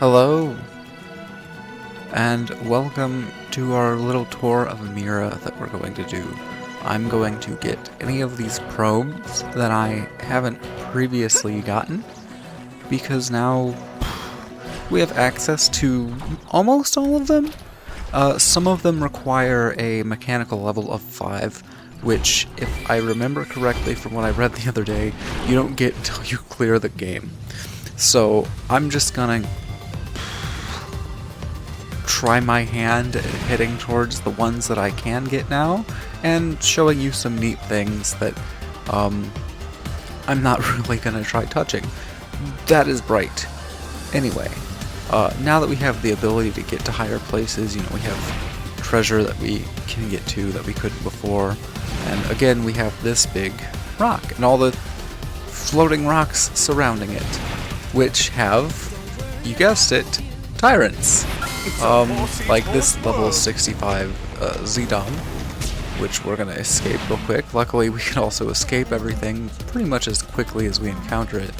Hello, and welcome to our little tour of Mira that we're going to do. I'm going to get any of these probes that I haven't previously gotten, because now we have access to almost all of them. Some of them require a mechanical level of 5, which, if I remember correctly from what I read the other day, you don't get until you clear the game. So I'm just gonna try my hand at hitting towards the ones that I can get now, and showing you some neat things that I'm not really gonna try touching. That is bright. Anyway, now that we have the ability to get to higher places, you know, we have treasure that we can get to that we couldn't before, and again we have this big rock and all the floating rocks surrounding it, which have, you guessed it, tyrants. Like this level 65 Xenoblade, which we're gonna escape real quick. Luckily we can also escape everything pretty much as quickly as we encounter it.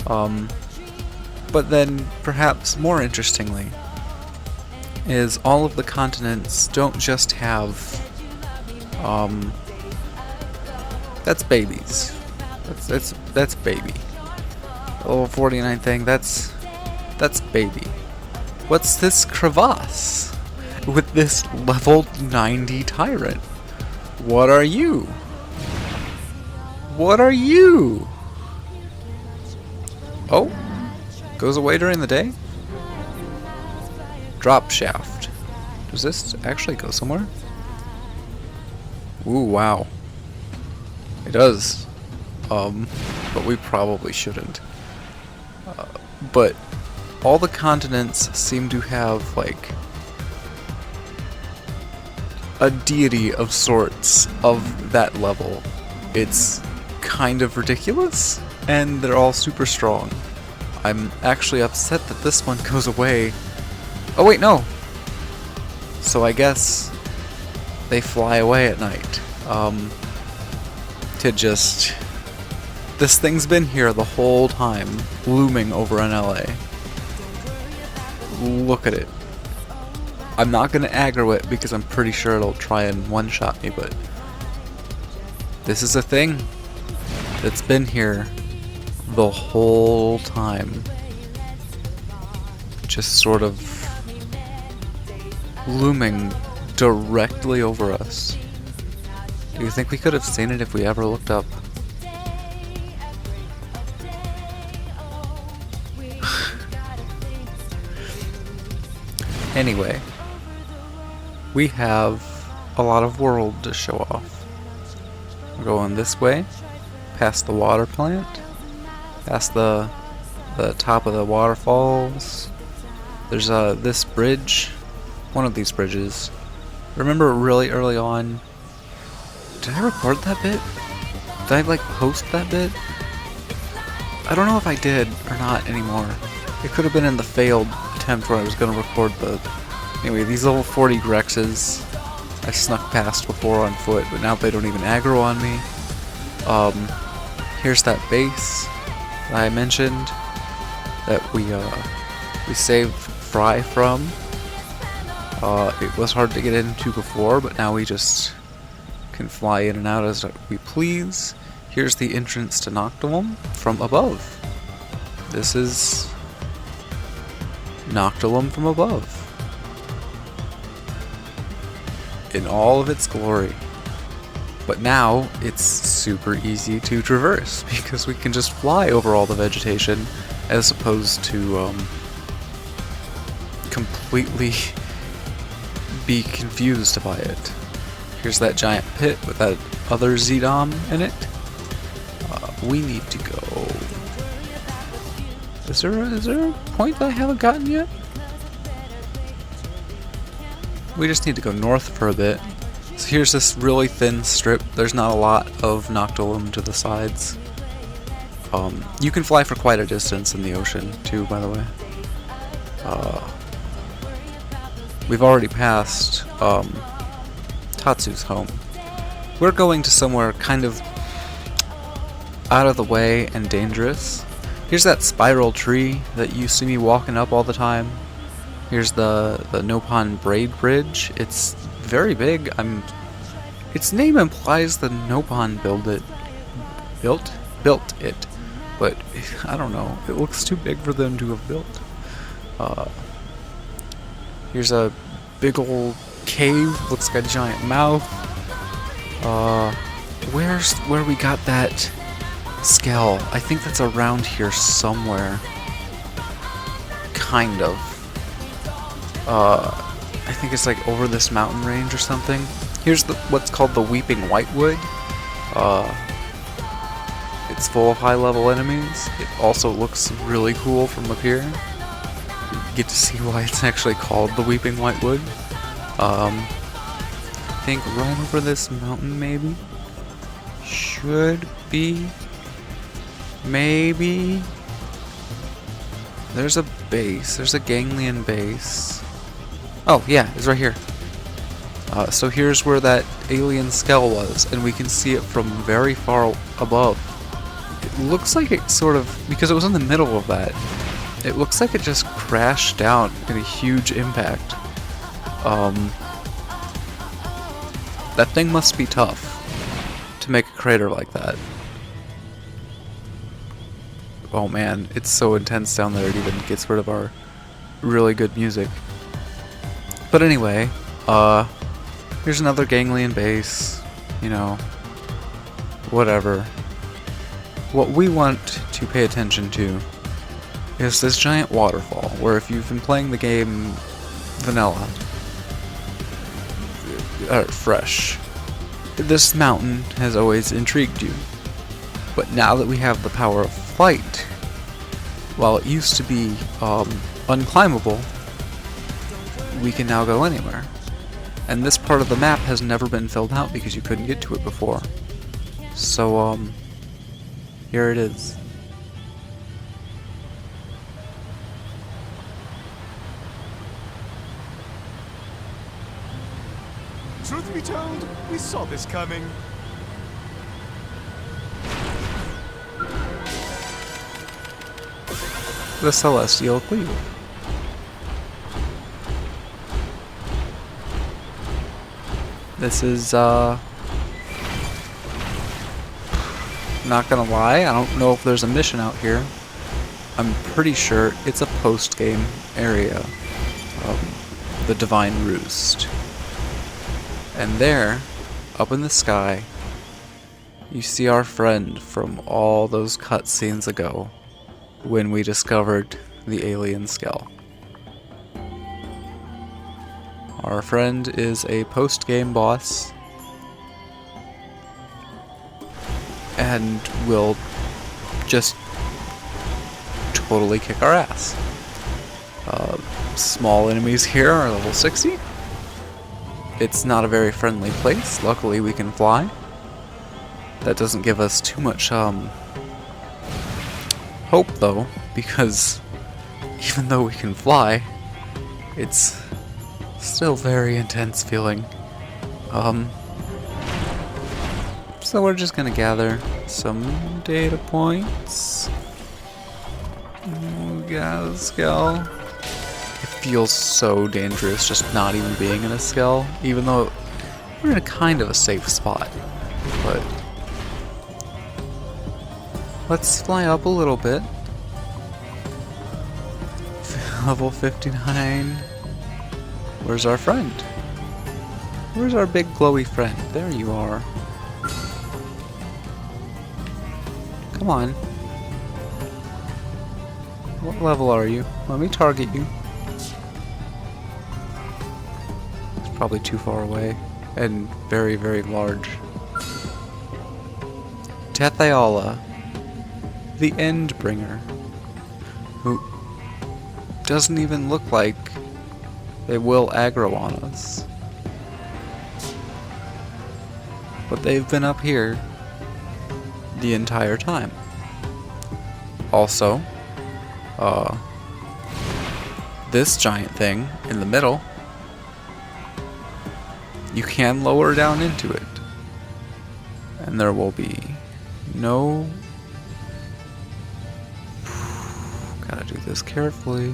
But then, perhaps more interestingly, is all of the continents don't just have, that's babies. That's baby. The level 49 thing, that's baby. What's this crevasse with this level 90 tyrant? What are you? What are you? Oh, goes away during the day? Drop shaft. Does this actually go somewhere? Ooh, wow. It does. But we probably shouldn't. But all the continents seem to have, like, a deity of sorts of that level. It's kind of ridiculous, and they're all super strong. I'm actually upset that this one goes away. Oh wait, no! So I guess they fly away at night. To just... This thing's been here the whole time, looming over in LA. Look at it. I'm not gonna aggro it because I'm pretty sure it'll try and one-shot me, but this is a thing that's been here the whole time. Just sort of looming directly over us. Do you think we could have seen it if we ever looked up? Anyway, we have a lot of world to show off. We're going this way, past the water plant, past the top of the waterfalls. There's this bridge, one of these bridges. Remember really early on, did I record that bit? Did I like post that bit? I don't know if I did or not anymore. It could have been in the failed attempt where I was going to record the... Anyway, these level 40 Grexes I snuck past before on foot, but now they don't even aggro on me. Here's that base that I mentioned that we saved Fry from. It was hard to get into before, but now we just can fly in and out as we please. Here's the entrance to Noctilum from above. This is Noctilum from above, in all of its glory. But now it's super easy to traverse because we can just fly over all the vegetation as opposed to completely be confused by it. Here's that giant pit with that other Z-Dom in it. We need to go... Is there a point that I haven't gotten yet? We just need to go north for a bit. So here's this really thin strip. There's not a lot of Noctilum to the sides. You can fly for quite a distance in the ocean too, by the way. We've already passed Tatsu's home. We're going to somewhere kind of out of the way and dangerous. Here's that spiral tree that you see me walking up all the time. Here's the Nopon Braid Bridge. It's very big. Its name implies the Nopon built it, but I don't know. It looks too big for them to have built. Here's a big old cave. Looks like a giant mouth. Where's where we got that skull? I think that's around here somewhere. Kind of. I think it's like over this mountain range or something. Here's what's called the Weeping Whitewood. It's full of high-level enemies. It also looks really cool from up here. You get to see why it's actually called the Weeping Whitewood. I think right over this mountain, maybe. Should be. Maybe. There's a base. There's a ganglion base. Oh, yeah, it's right here. So here's where that alien skull was, and we can see it from very far above. It looks like it sort of, because it was in the middle of that, it looks like it just crashed down in a huge impact. That thing must be tough to make a crater like that. Oh man, it's so intense down there it even gets rid of our really good music. But anyway, here's another ganglion base, you know, whatever. What we want to pay attention to is this giant waterfall, where if you've been playing the game vanilla, or fresh, this mountain has always intrigued you. But now that we have the power of flight, while it used to be unclimbable, we can now go anywhere. And this part of the map has never been filled out because you couldn't get to it before. So, here it is. Truth be told, we saw this coming. The Celestial Cleave. This is, not gonna lie, I don't know if there's a mission out here. I'm pretty sure it's a post-game area. The Divine Roost. And there, up in the sky, you see our friend from all those cutscenes ago, when we discovered the alien skull. Our friend is a post-game boss, and will just totally kick our ass. Small enemies here are level 60. It's not a very friendly place. Luckily we can fly. That doesn't give us too much hope though, because even though we can fly, it's still very intense feeling. So we're just gonna gather some data points. We got a skull. It feels so dangerous just not even being in a skull, even though we're in a kind of a safe spot. But let's fly up a little bit. Level 59. Where's our friend? Where's our big glowy friend? There you are. Come on. What level are you? Let me target you. It's probably too far away. And very, very large. Tetheala, the Endbringer, who doesn't even look like they will aggro on us. But they've been up here the entire time. Also, this giant thing in the middle, you can lower down into it, and there will be no do this carefully.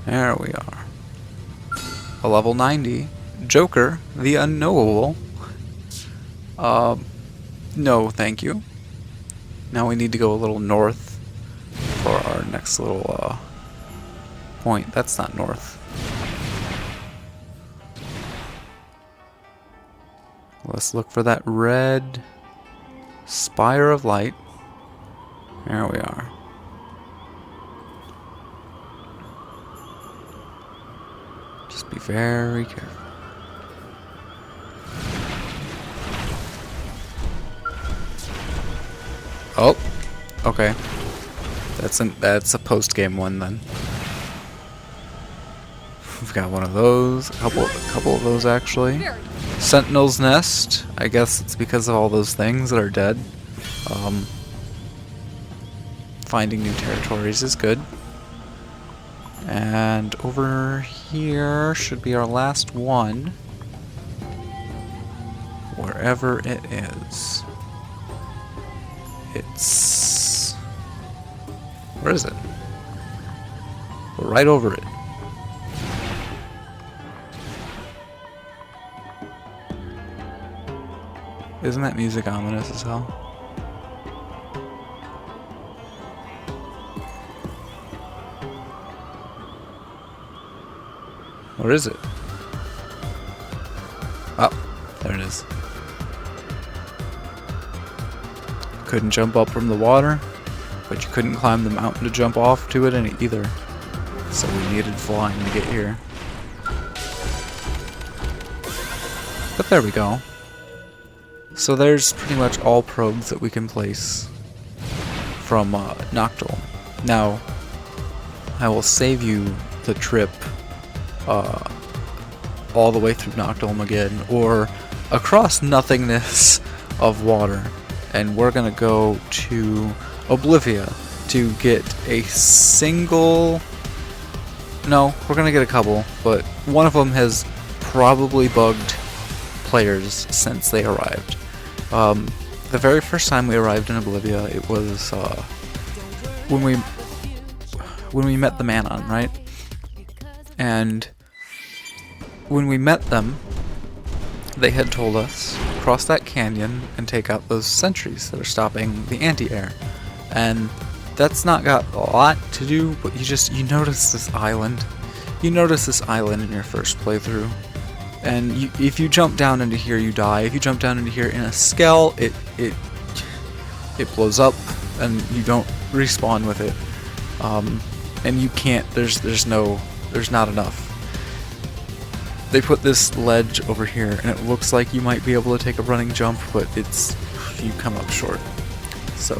There we are. A level 90. Joker, the unknowable. No, thank you. Now we need to go a little north for our next little point. That's not north. Let's look for that red spire of light. There we are. Just be very careful. Oh, okay. That's a post-game one then. We've got one of those, a couple of those actually. Sentinel's Nest. I guess it's because of all those things that are dead. Finding new territories is good. And over here should be our last one. Wherever it is. It's... Where is it? We're right over it. Isn't that music ominous as hell? Where is it? Oh, there it is. Couldn't jump up from the water, but you couldn't climb the mountain to jump off to it either. So we needed flying to get here. But there we go. So there's pretty much all probes that we can place from Noctil. Now, I will save you the trip all the way through Noctilum again, or across nothingness of water. And we're gonna go to Oblivia to get a single... No, we're gonna get a couple, but one of them has probably bugged players since they arrived. The very first time we arrived in Oblivia, it was when we met the Manon, right? And when we met them, they had told us cross that canyon and take out those sentries that are stopping the anti-air. And that's not got a lot to do, but you notice this island. You notice this island in your first playthrough. And if you jump down into here, you die. If you jump down into here in a skell, it blows up, and you don't respawn with it. And you can't. There's not enough. They put this ledge over here, and it looks like you might be able to take a running jump, but you come up short. So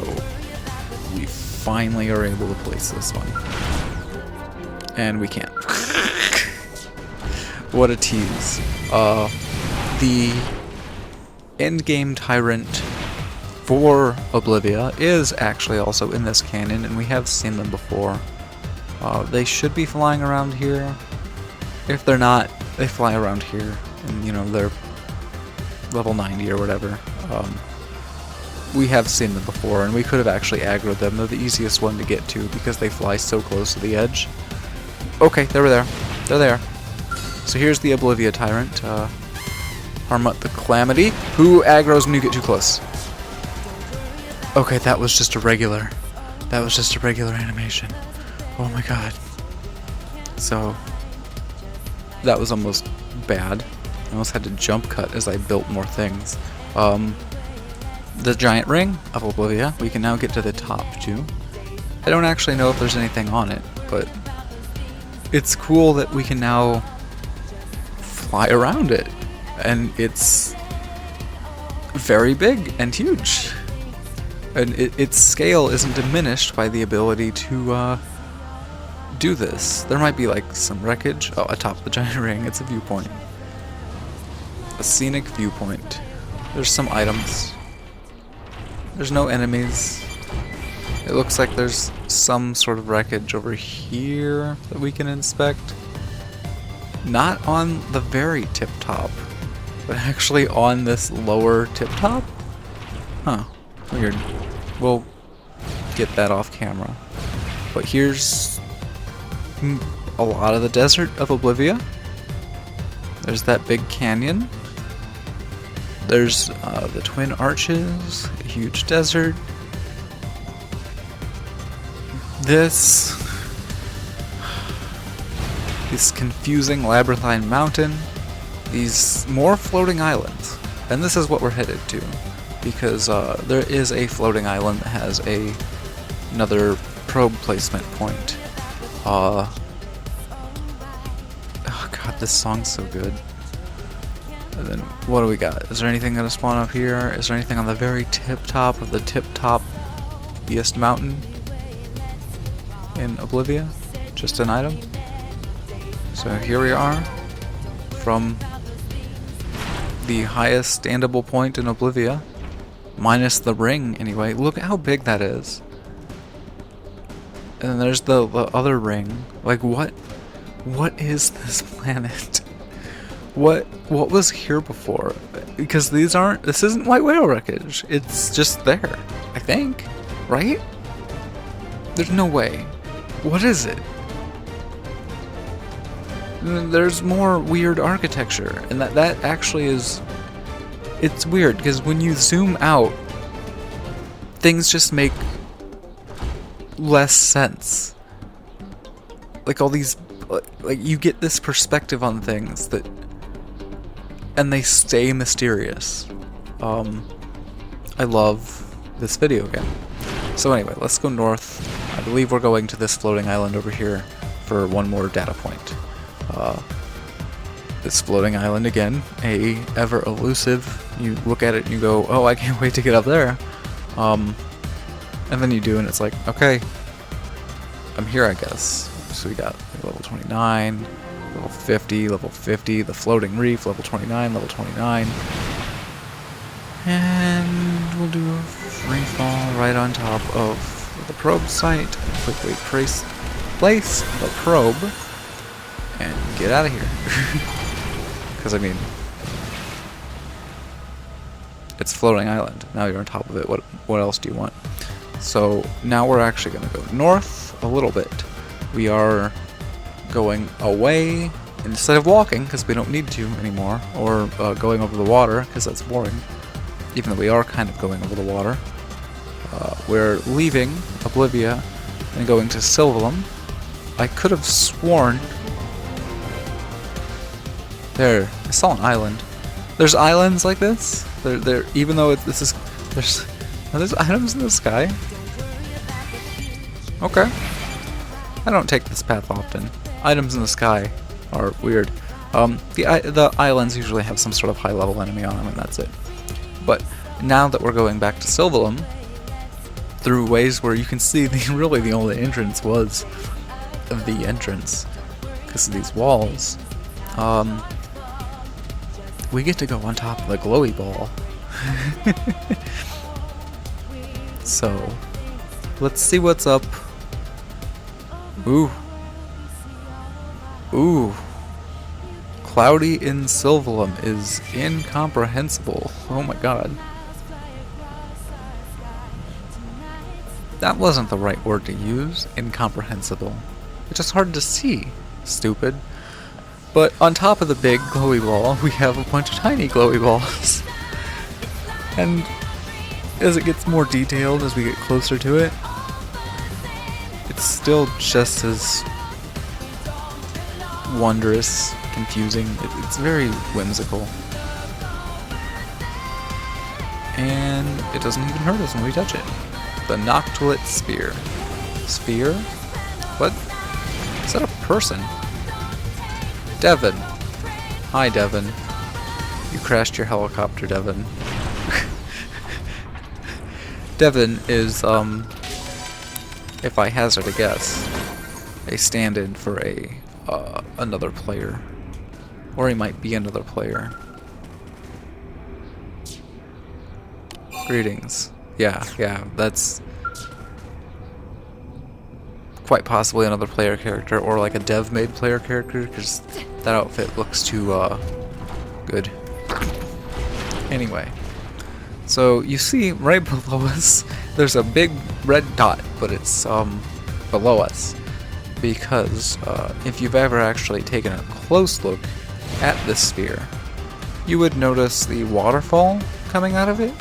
we finally are able to place this one, and we can't. What a tease. The endgame tyrant for Oblivia is actually also in this canyon, and we have seen them before. They should be flying around here. If they're not, they fly around here, and they're level 90 or whatever. We have seen them before, and we could have actually aggroed them. They're the easiest one to get to because they fly so close to the edge. Okay, they were there. They're there. So here's the Oblivia Tyrant, Harmut the Calamity, who aggroes when you get too close. Okay, that was just a regular animation. Oh my god. So, that was almost bad. I almost had to jump cut as I built more things. The giant ring of Oblivia, we can now get to the top too. I don't actually know if there's anything on it, but it's cool that we can now fly around it, and it's very big and huge, and its scale isn't diminished by the ability to do this. There might be like some wreckage. Oh, atop the giant ring, it's a viewpoint, a scenic viewpoint. There's some items. There's no enemies. It looks like there's some sort of wreckage over here that we can inspect. Not on the very tip top. but actually on this lower tip top? Huh. Weird. We'll get that off camera. But here's a lot of the desert of Oblivia. There's that big canyon. There's the Twin Arches, a huge desert. This confusing labyrinthine mountain. These more floating islands. And this is what we're headed to. Because there is a floating island that has another probe placement point. Oh god, this song's so good. And then what do we got? Is there anything gonna spawn up here? Is there anything on the very tip top of the tip-top-iest mountain in Oblivia? Just an item? So here we are from the highest standable point in Oblivia. Minus the ring, anyway. Look at how big that is. And then there's the other ring. Like, what is this planet? What was here before? Because this isn't white whale wreckage. It's just there, I think. Right? There's no way. What is it? There's more weird architecture, and that actually is... It's weird, because when you zoom out, things just make less sense. Like all these... Like, you get this perspective on things that... And they stay mysterious. I love this video game. So anyway, let's go north. I believe we're going to this floating island over here for one more data point. This floating island again, ever elusive. You look at it and you go, oh, I can't wait to get up there. And then you do, and it's like, okay, I'm here, I guess. So we got like, level 29, level 50, the floating reef, level 29, level 29. And we'll do a free fall right on top of the probe site. Quickly place the probe and get out of here. Because, I mean, it's floating island. Now you're on top of it. What else do you want? So now we're actually going to go north a little bit. We are going away instead of walking, because we don't need to anymore, or going over the water, because that's boring. Even though we are kind of going over the water. We're leaving Oblivia and going to Sylvalum. I could have sworn... There, I saw an island. There's islands like this. There, even though there's items in the sky. Okay. I don't take this path often. Items in the sky are weird. The islands usually have some sort of high-level enemy on them, and that's it. But now that we're going back to Sylvalum, through ways where you can see really the only entrance was the entrance, because of these walls. We get to go on top of the glowy ball. So, let's see what's up. Ooh. Ooh. Cloudy in Sylvalum is incomprehensible. Oh my god. That wasn't the right word to use. Incomprehensible. It's just hard to see. Stupid. But on top of the big glowy ball, we have a bunch of tiny glowy balls. And as it gets more detailed, as we get closer to it, it's still just as wondrous, confusing. It's very whimsical. And it doesn't even hurt us when we touch it. The Noctulet Spear. Sphere? What? Is that a person? Devin. Hi, Devin. You crashed your helicopter, Devin. Devin is, if I hazard a guess, a stand-in for another player. Or he might be another player. Greetings. Yeah, that's quite possibly another player character, or like a dev-made player character, because that outfit looks too, good. Anyway, so you see right below us, there's a big red dot, but it's below us. Because if you've ever actually taken a close look at this sphere, you would notice the waterfall coming out of it.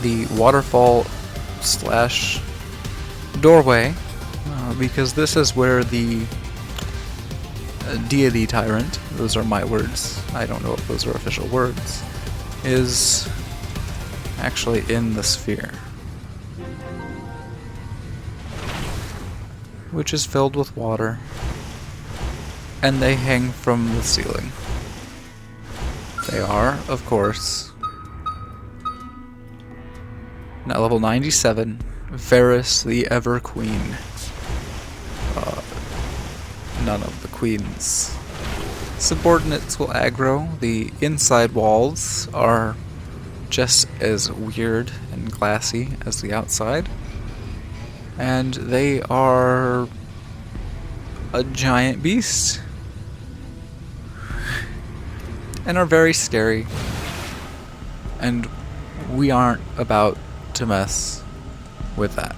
The waterfall slash doorway, because this is where the deity tyrant, those are my words, I don't know if those are official words, is actually in the sphere, which is filled with water, and they hang from the ceiling. They are, of course, at level 97, Varys the Ever Queen. None of the queen's subordinates will aggro. The inside walls are just as weird and glassy as the outside. And they are a giant beast. And are very scary. And we aren't about to mess with that.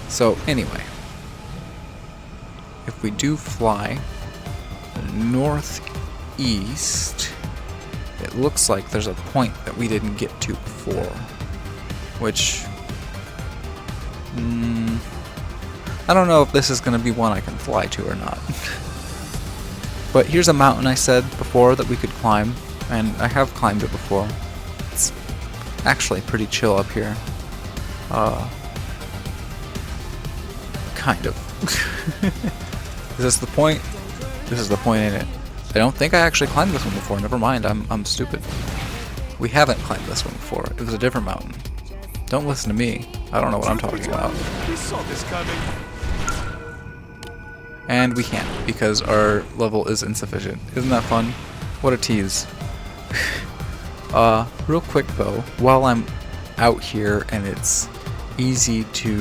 So anyway, if we do fly northeast, it looks like there's a point that we didn't get to before, which I don't know if this is going to be one I can fly to or not. But here's a mountain I said before that we could climb, and I have climbed it before. It's actually pretty chill up here. Kind of. Is this the point? This is the point, ain't it? I don't think I actually climbed this one before. Never mind, I'm stupid. We haven't climbed this one before. It was a different mountain. Don't listen to me. I don't know what I'm talking about. We saw this coming. And we can't, because our level is insufficient. Isn't that fun? What a tease. Real quick though, while I'm out here and it's easy to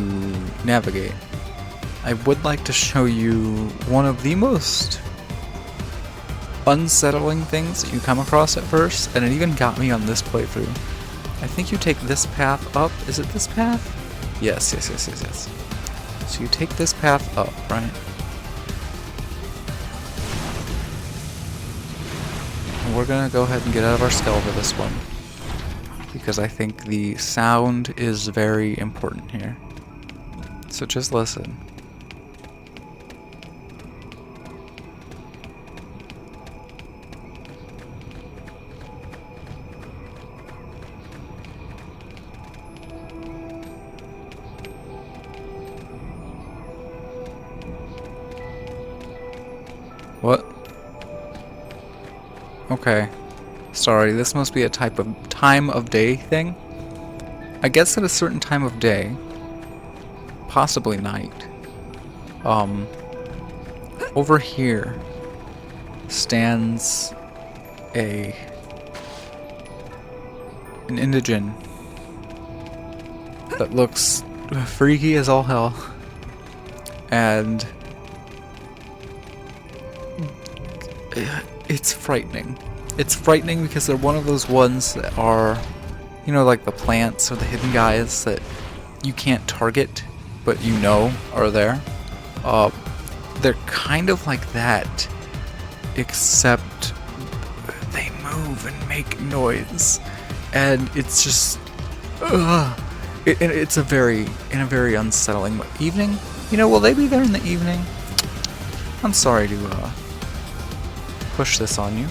navigate, I would like to show you one of the most unsettling things that you come across at first, and it even got me on this playthrough. I think you take this path up. Is it this path? Yes. So you take this path up, right? And we're gonna go ahead and get out of our skull for this one, because I think the sound is very important here. So just listen. What? Okay. Sorry, this must be a type of time of day thing. I guess at a certain time of day, possibly night, over here stands an indigene that looks freaky as all hell, and it's frightening. It's frightening because they're one of those ones that are, you know, like the plants or the hidden guys that you can't target, but you know are there. They're kind of like that, except they move and make noise, and it's just, it's a very unsettling evening. You know, will they be there in the evening? I'm sorry to push this on you.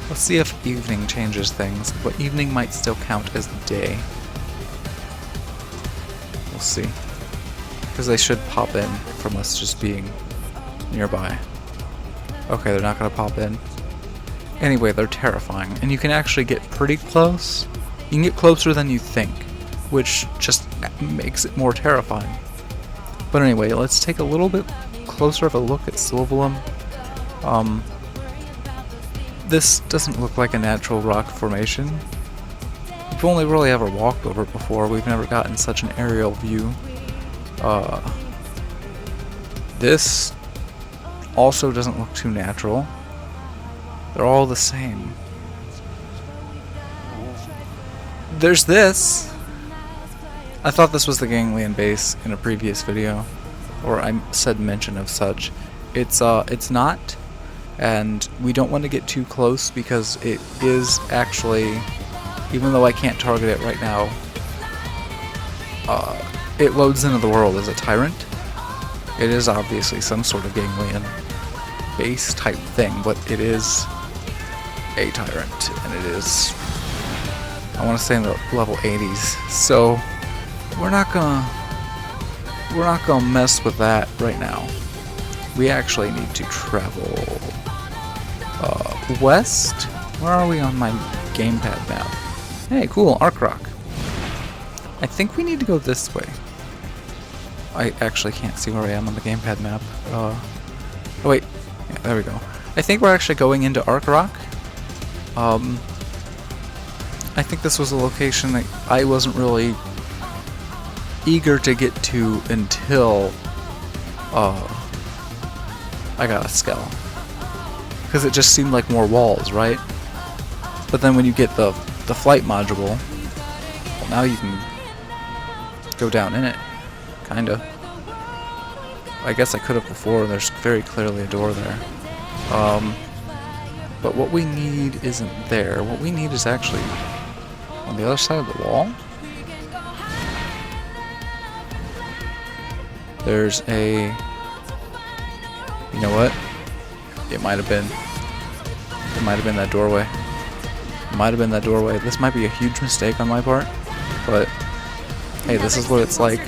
Let's see if evening changes things, but evening might still count as day. We'll see. Because they should pop in from us just being nearby. Okay, they're not gonna pop in. Anyway, they're terrifying, and you can actually get pretty close. You can get closer than you think, which just makes it more terrifying. But anyway, let's take a little bit closer of a look at Silverlum. This doesn't look like a natural rock formation. We've only really ever walked over it before. We've never gotten such an aerial view. This also doesn't look too natural. They're all the same. There's this. I thought this was the ganglion base in a previous video, or I said mention of such. It's not, and we don't want to get too close because it is actually, even though I can't target it right now, it loads into the world as a tyrant. It is obviously some sort of ganglion base type thing, but it is a tyrant, and it is, I want to say, in the level 80s. So we're not gonna mess with that right now. We actually need to travel west. Where are we on my gamepad map? Hey, cool, Arc Rock. I think we need to go this way. I actually can't see where I am on the gamepad map. Oh wait, yeah, there we go. I think we're actually going into Arc Rock. I think this was a location that I wasn't really eager to get to until I got a Skell. Because it just seemed like more walls, right? But then when you get the flight module, well, now you can go down in it. Kinda. I guess I could have before. There's very clearly a door there. But what we need isn't there. What we need is actually on the other side of the wall. There's a... You know what? It might have been. It might have been that doorway. It might have been that doorway. This might be a huge mistake on my part, but hey, this is what it's like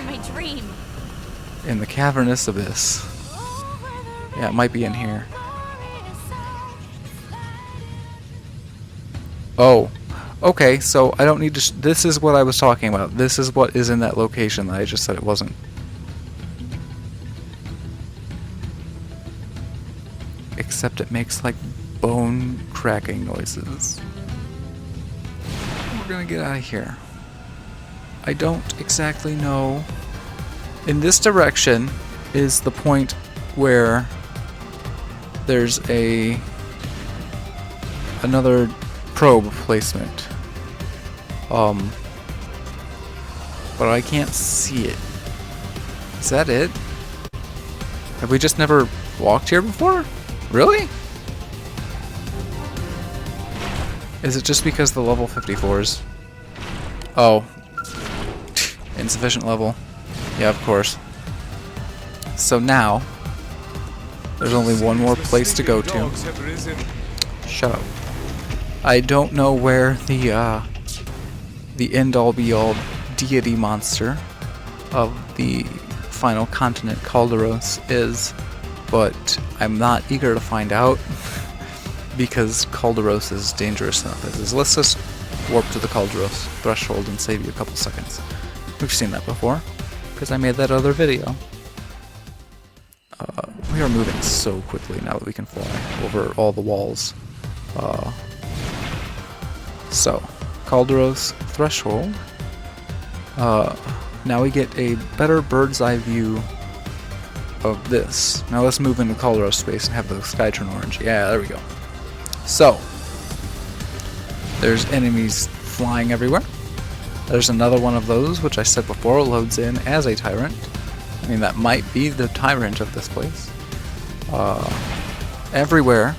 in the cavernous abyss. Yeah, it might be in here. Oh, okay, so I don't need to... this is what I was talking about. This is what is in that location that I just said it wasn't. Except it makes like bone cracking noises. We're gonna get out of here. I don't exactly know. In this direction is the point where there's another probe placement. But I can't see it. Is that it? Have we just never walked here before? Really? Is it just because the level 54s? Oh. Insufficient level. Yeah, of course. So now, there's only one more place to go to. Shut up. I don't know where the end-all be-all deity monster of the final continent, Calderos, is, but I'm not eager to find out because Calderos is dangerous enough as is. Let's just warp to the Calderos threshold and save you a couple seconds. We've seen that before because I made that other video. We are moving so quickly now that we can fly over all the walls. So, Calderos threshold. Now we get a better bird's eye view of this. Now let's move into Calderos space and have the sky turn orange. Yeah, there we go. So, there's enemies flying everywhere. There's another one of those, which I said before, loads in as a tyrant. I mean, that might be the tyrant of this place. Everywhere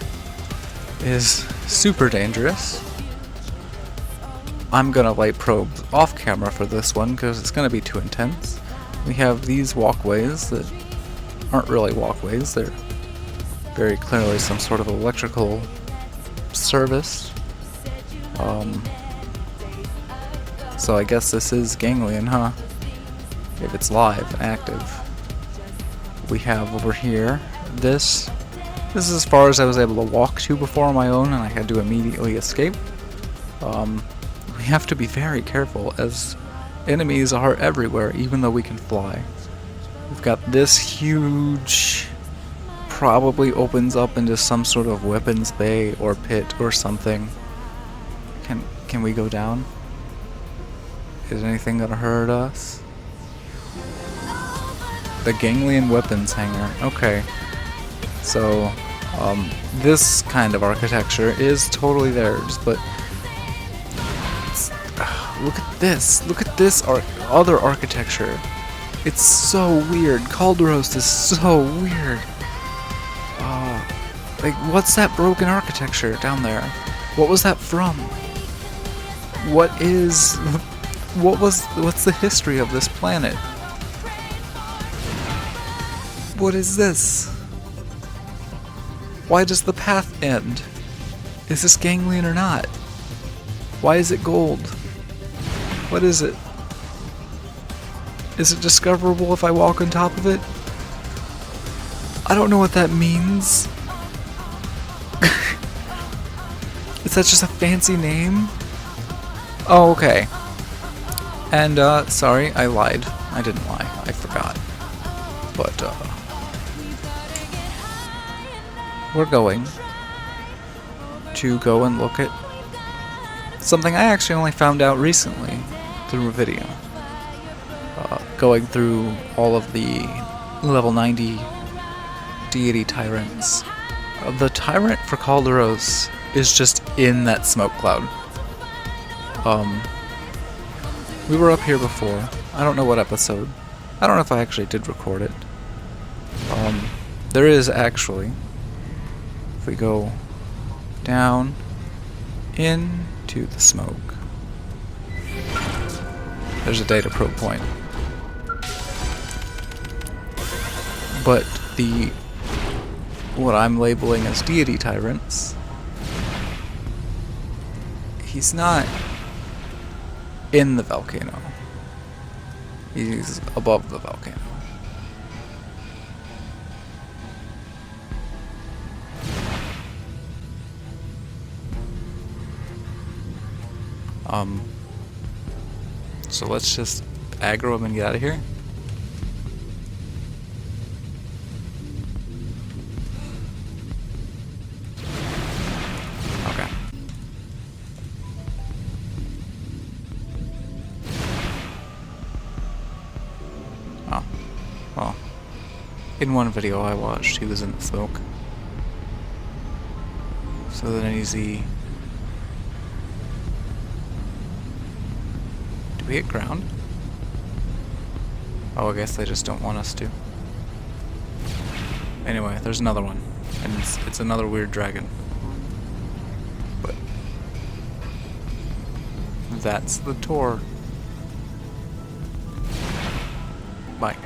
is super dangerous. I'm gonna light probe off camera for this one because it's gonna be too intense. We have these walkways that aren't really walkways, they're very clearly some sort of electrical service. So I guess this is ganglion, huh? If it's live and active. We have over here this is as far as I was able to walk to before on my own, and I had to immediately escape. We have to be very careful as enemies are everywhere, even though we can fly. We've got this huge, probably opens up into some sort of weapons bay or pit or something. Can we go down? Is anything gonna hurt us? The ganglion weapons hangar. Okay. So This kind of architecture is totally theirs, but look at this. Look at this other architecture. It's so weird. Calderos is so weird. Like, what's that broken architecture down there? What was that from? What's the history of this planet? What is this? Why does the path end? Is this ganglion or not? Why is it gold? What is it? Is it discoverable if I walk on top of it? I don't know what that means. Is that just a fancy name? Oh, okay. And, sorry, I lied. I didn't lie. I forgot. But, we're going to go and look at something I actually only found out recently through a video. Going through all of the level 90 deity tyrants. The tyrant for Calderos is just in that smoke cloud. We were up here before. I don't know what episode. I don't know if I actually did record it. There is actually, if we go down into the smoke, there's a data probe point. But what I'm labeling as deity tyrants, he's not in the volcano. He's above the volcano. So let's just aggro him and get out of here. Okay. Oh. Well. In one video I watched, he was in the smoke. So then easy. Do we hit ground? Oh, I guess they just don't want us to. Anyway, there's another one. And it's another weird dragon. But that's the tour. Bye.